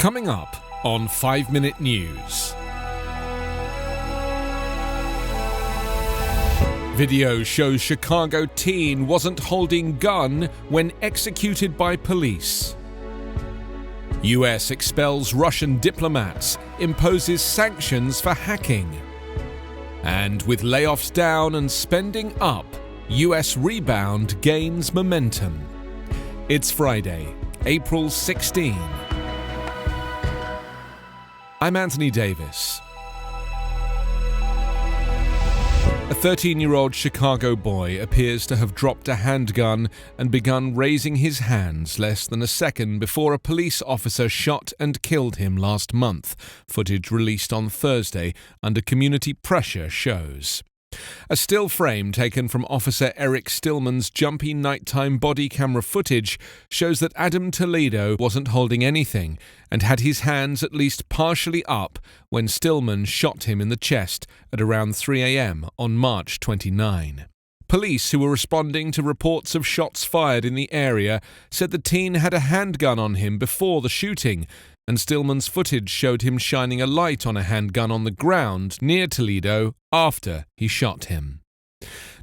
Coming up on 5 Minute News. Video shows Chicago teen wasn't holding gun when executed by police. US expels Russian diplomats, imposes sanctions for hacking. And with layoffs down and spending up, US rebound gains momentum. It's Friday, April 16. I'm Anthony Davis. A 13-year-old Chicago boy appears to have dropped a handgun and begun raising his hands less than a second before a police officer shot and killed him last month, footage released on Thursday under community pressure shows. A still frame taken from Officer Eric Stillman's jumpy nighttime body camera footage shows that Adam Toledo wasn't holding anything and had his hands at least partially up when Stillman shot him in the chest at around 3 a.m. on March 29. Police who were responding to reports of shots fired in the area said the teen had a handgun on him before the shooting, and Stillman's footage showed him shining a light on a handgun on the ground near Toledo after he shot him.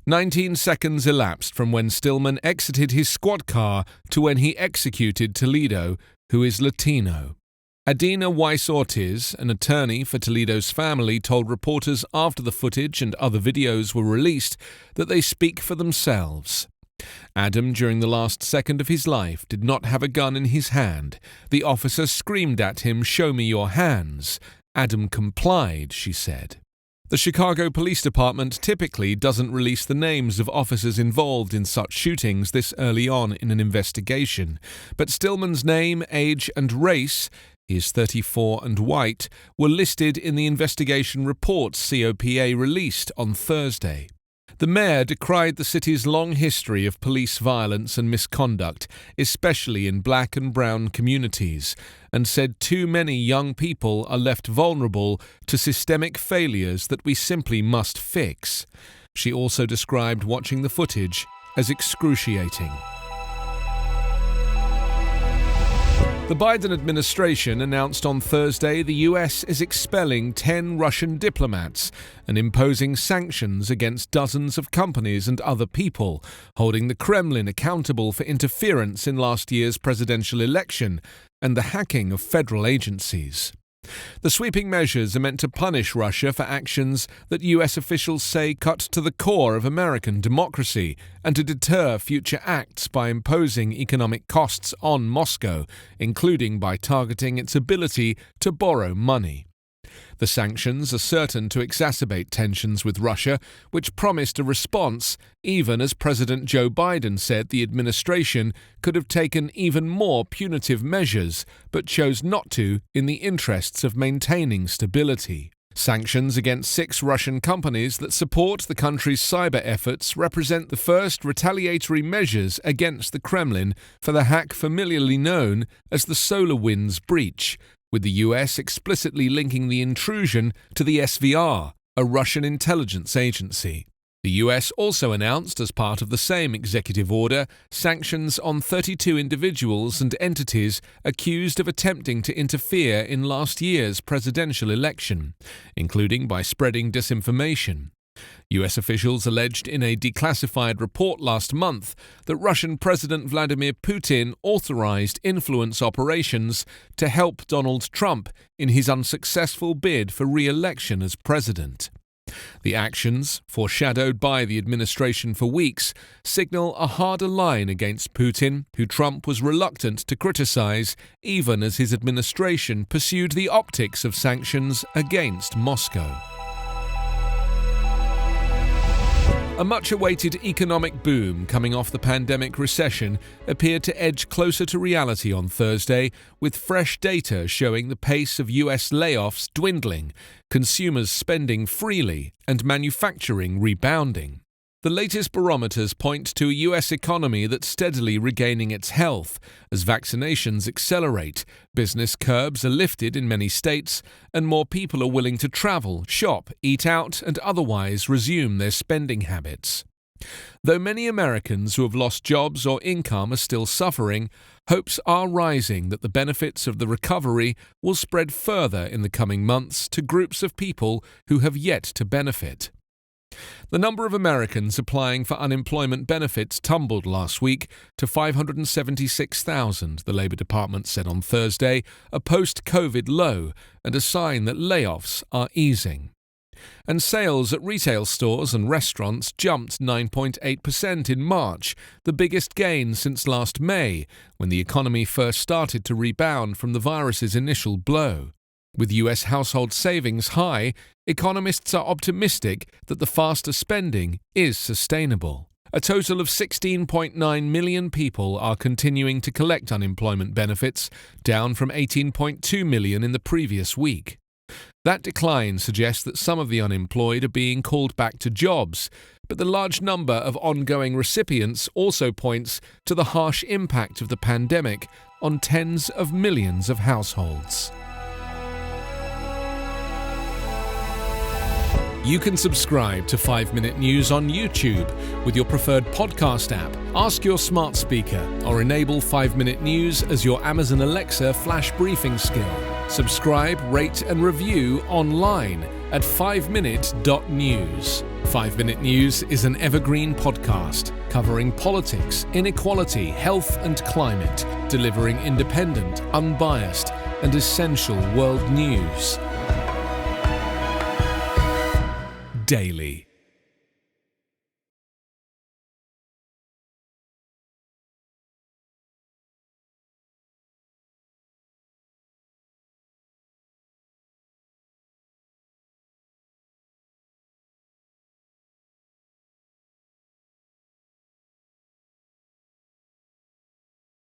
19 seconds elapsed from when Stillman exited his squad car to when he executed Toledo, who is Latino. Adina Weiss-Ortiz, an attorney for Toledo's family, told reporters after the footage and other videos were released that they speak for themselves. Adam, during the last second of his life, did not have a gun in his hand. The officer screamed at him, "Show me your hands." Adam complied, she said. The Chicago Police Department typically doesn't release the names of officers involved in such shootings this early on in an investigation, but Stillman's name, age and race, he is 34 and white, were listed in the investigation report COPA released on Thursday. The mayor decried the city's long history of police violence and misconduct, especially in black and brown communities, and said too many young people are left vulnerable to systemic failures that we simply must fix. She also described watching the footage as excruciating. The Biden administration announced on Thursday the US is expelling 10 Russian diplomats and imposing sanctions against dozens of companies and other people, holding the Kremlin accountable for interference in last year's presidential election and the hacking of federal agencies. The sweeping measures are meant to punish Russia for actions that US officials say cut to the core of American democracy and to deter future acts by imposing economic costs on Moscow, including by targeting its ability to borrow money. The sanctions are certain to exacerbate tensions with Russia, which promised a response, even as President Joe Biden said the administration could have taken even more punitive measures, but chose not to in the interests of maintaining stability. Sanctions against 6 Russian companies that support the country's cyber efforts represent the first retaliatory measures against the Kremlin for the hack familiarly known as the SolarWinds breach, with the US explicitly linking the intrusion to the SVR, a Russian intelligence agency. The US also announced, as part of the same executive order, sanctions on 32 individuals and entities accused of attempting to interfere in last year's presidential election, including by spreading disinformation. US officials alleged in a declassified report last month that Russian President Vladimir Putin authorized influence operations to help Donald Trump in his unsuccessful bid for re-election as president. The actions, foreshadowed by the administration for weeks, signal a harder line against Putin, who Trump was reluctant to criticize, even as his administration pursued the optics of sanctions against Moscow. A much-awaited economic boom coming off the pandemic recession appeared to edge closer to reality on Thursday, with fresh data showing the pace of US layoffs dwindling, consumers spending freely, and manufacturing rebounding. The latest barometers point to a US economy that's steadily regaining its health as vaccinations accelerate, business curbs are lifted in many states, and more people are willing to travel, shop, eat out, and otherwise resume their spending habits. Though many Americans who have lost jobs or income are still suffering, hopes are rising that the benefits of the recovery will spread further in the coming months to groups of people who have yet to benefit. The number of Americans applying for unemployment benefits tumbled last week to 576,000, the Labour Department said on Thursday, a post-COVID low and a sign that layoffs are easing. And sales at retail stores and restaurants jumped 9.8% in March, the biggest gain since last May, when the economy first started to rebound from the virus's initial blow. With US household savings high, economists are optimistic that the faster spending is sustainable. A total of 16.9 million people are continuing to collect unemployment benefits, down from 18.2 million in the previous week. That decline suggests that some of the unemployed are being called back to jobs, but the large number of ongoing recipients also points to the harsh impact of the pandemic on tens of millions of households. You can subscribe to 5 Minute News on YouTube with your preferred podcast app. Ask your smart speaker or enable 5 Minute News as your Amazon Alexa flash briefing skill. Subscribe, rate and review online at 5minute.news. 5 Minute News is an Evergreen Podcast covering politics, inequality, health and climate, delivering independent, unbiased and essential world news daily.